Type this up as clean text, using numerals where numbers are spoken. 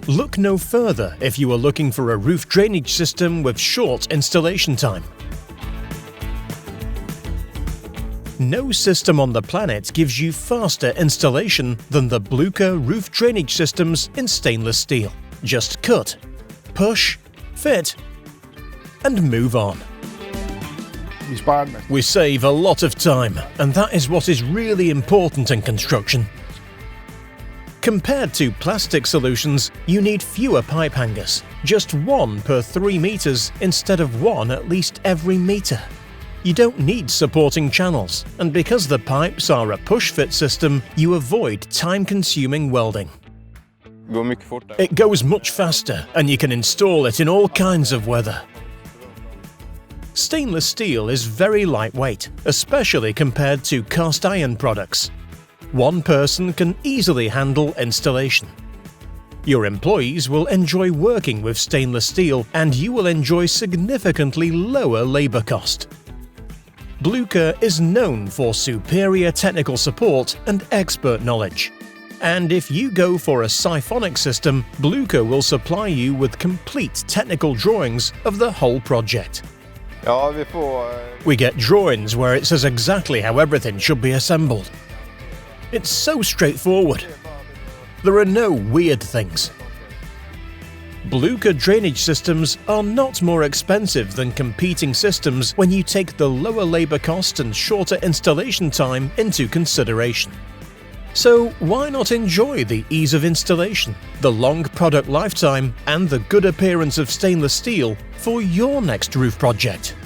Look no further if you are looking for a roof drainage system with short installation time. No system on the planet gives you faster installation than the BLÜCHER roof drainage systems in stainless steel. Just cut, push, fit, and move on. We save a lot of time, and that is what is really important in construction. Compared to plastic solutions, you need fewer pipe hangers, just one per 3 meters instead of one at least every meter. You don't need supporting channels, and because the pipes are a push-fit system, you avoid time-consuming welding. It goes much faster, and you can install it in all kinds of weather. Stainless steel is very lightweight, especially compared to cast iron products. One person can easily handle installation. Your employees will enjoy working with stainless steel, and you will enjoy significantly lower labor cost. BLÜCHER is known for superior technical support and expert knowledge. And if you go for a siphonic system, BLÜCHER will supply you with complete technical drawings of the whole project. We get drawings where it says exactly how everything should be assembled. It's so straightforward. There are no weird things. BLÜCHER drainage systems are not more expensive than competing systems when you take the lower labor cost and shorter installation time into consideration. So why not enjoy the ease of installation, the long product lifetime, and the good appearance of stainless steel for your next roof project?